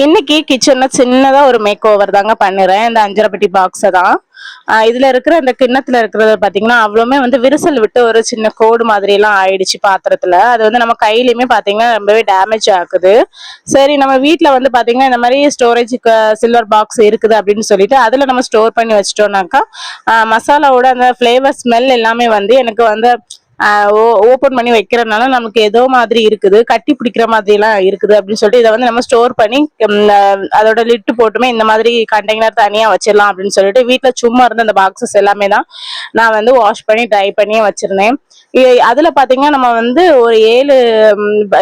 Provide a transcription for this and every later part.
இன்னைக்கு கிச்சன்ல சின்னதா ஒரு மேக் ஓவர் தாங்க பண்ணுறேன். இந்த அஞ்சரைப்பெட்டி பாக்ஸை தான். இதுல இருக்கிற இந்த கிண்ணத்துல இருக்கிறத பாத்தீங்கன்னா அவ்வளவுமே வந்து விரிசல் விட்டு ஒரு சின்ன கோடு மாதிரி எல்லாம் ஆயிடுச்சு பாத்திரத்துல. அது வந்து நம்ம கையிலயுமே பாத்தீங்கன்னா ரொம்பவே டேமேஜ் ஆகுது. சரி, நம்ம வீட்டுல வந்து பாத்தீங்கன்னா இந்த மாதிரி ஸ்டோரேஜுக்கு சில்வர் பாக்ஸ் இருக்குது அப்படின்னு சொல்லிட்டு அதுல நம்ம ஸ்டோர் பண்ணி வச்சிட்டோம்னாக்கா மசாலாவோட அந்த ஃபிளேவர் ஸ்மெல் எல்லாமே வந்து எனக்கு வந்து ஓபன் பண்ணி வைக்கிறதுனால நமக்கு ஏதோ மாதிரி இருக்குது, கட்டி பிடிக்கிற மாதிரி எல்லாம் இருக்குது அப்படின்னு சொல்லிட்டு இதை வந்து நம்ம ஸ்டோர் பண்ணி அதோட லிட்டு போட்டுமே இந்த மாதிரி கண்டெய்னர் தனியா வச்சிடலாம் அப்படின்னு சொல்லிட்டு வீட்டுல சும்மா இருந்த அந்த பாக்ஸஸ் எல்லாமே தான் நான் வந்து வாஷ் பண்ணி ட்ரை பண்ணியே வச்சிருந்தேன். அதுல பாத்தீங்கன்னா நம்ம வந்து ஒரு 7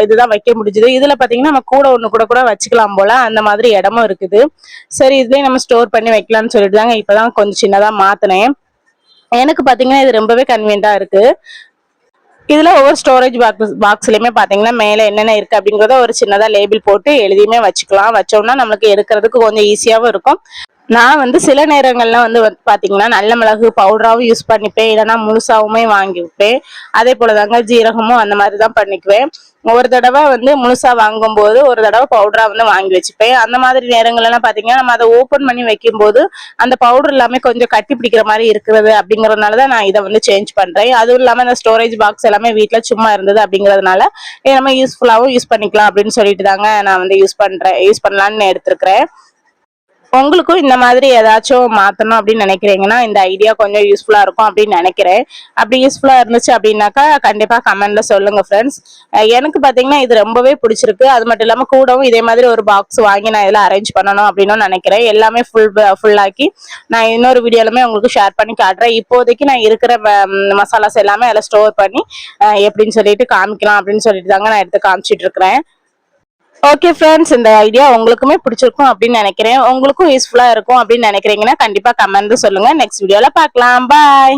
இதுதான் வைக்க முடிஞ்சது. இதுல பாத்தீங்கன்னா நம்ம கூட ஒண்ணு கூட கூட வச்சுக்கலாம் போல, அந்த மாதிரி இடமும் இருக்குது. சரி, இதுலயே நம்ம ஸ்டோர் பண்ணி வைக்கலாம்னு சொல்லிட்டு தாங்க இப்பதான் கொஞ்சம் சின்னதா மாத்தினேன். எனக்கு பாத்தீங்கன்னா இது ரொம்பவே கன்வீனியன்டா இருக்கு. இதுல ஒவ்வொரு ஸ்டோரேஜ் பாக்ஸ்லயுமே பாத்தீங்கன்னா மேல என்னென்ன இருக்கு அப்படிங்கறத ஒரு சின்னதா லேபிள் போட்டு எழுதியுமே வச்சுக்கலாம். வச்சோம்னா நம்மளுக்கு எடுக்கிறதுக்கு கொஞ்சம் ஈஸியாவும் இருக்கும். நான் வந்து சில நேரங்கள்ல வந்து பாத்தீங்கன்னா நல்ல மிளகு பவுடராவும் யூஸ் பண்ணிப்பேன், இல்லைன்னா முழுசாவுமே வாங்கி வைப்பேன். அதே போலதாங்க ஜீரகமும் அந்த மாதிரிதான் பண்ணிக்குவேன். ஒரு தடவை வந்து முழுசா வாங்கும் போது ஒரு தடவை பவுடரா வந்து வாங்கி வச்சுப்பேன். அந்த மாதிரி நேரங்கள்லாம் பாத்தீங்கன்னா நம்ம அதை ஓபன் பண்ணி வைக்கும் போது அந்த பவுடர் எல்லாமே கொஞ்சம் கட்டி பிடிக்கிற மாதிரி இருக்கிறது. அப்படிங்கறதுனாலதான் நான் இதை வந்து சேஞ்ச் பண்றேன். அதுவும் இல்லாம இந்த ஸ்டோரேஜ் பாக்ஸ் எல்லாமே வீட்டுல சும்மா இருந்தது அப்படிங்கறதுனால நம்ம யூஸ்ஃபுல்லாவும் யூஸ் பண்ணிக்கலாம் அப்படின்னு சொல்லிட்டு தாங்க நான் வந்து யூஸ் பண்ணலான்னு எடுத்திருக்கிறேன். உங்களுக்கும் இந்த மாதிரி ஏதாச்சும் மாத்தணும் அப்படின்னு நினைக்கிறீங்கன்னா இந்த ஐடியா கொஞ்சம் யூஸ்ஃபுல்லா இருக்கும் அப்படின்னு நினைக்கிறேன். அப்படி யூஸ்ஃபுல்லா இருந்துச்சு அப்படின்னாக்கா கண்டிப்பா கமெண்ட்ல சொல்லுங்க ஃப்ரெண்ட்ஸ். எனக்கு பாத்தீங்கன்னா இது ரொம்பவே பிடிச்சிருக்கு. அது மட்டும் இல்லாம கூடவும் இதே மாதிரி ஒரு பாக்ஸ் வாங்கி நான் இதெல்லாம் அரேஞ்ச் பண்ணணும் அப்படின்னு நினைக்கிறேன். எல்லாமே ஃபுல்லாக்கி நான் இன்னொரு வீடியோலுமே உங்களுக்கு ஷேர் பண்ணி காட்டுறேன். இப்போதைக்கு நான் இருக்கிற மசாலாஸ் எல்லாமே அதில் ஸ்டோர் பண்ணி எப்படின்னு சொல்லிட்டு காமிக்கலாம் அப்படின்னு சொல்லிட்டு தாங்க நான் எடுத்து காமிச்சிட்டு இருக்கிறேன். ஓகே ஃப்ரெண்ட்ஸ், இந்த ஐடியா உங்களுக்குமே பிடிச்சிருக்கும் அப்படின்னு நினைக்கிறேன். உங்களுக்கும் யூஸ்ஃபுல்லா இருக்கும் அப்படின்னு நினைக்கிறீங்கன்னா கண்டிப்பா கமெண்ட் சொல்லுங்க. நெக்ஸ்ட் வீடியோல பார்க்கலாம். பாய்.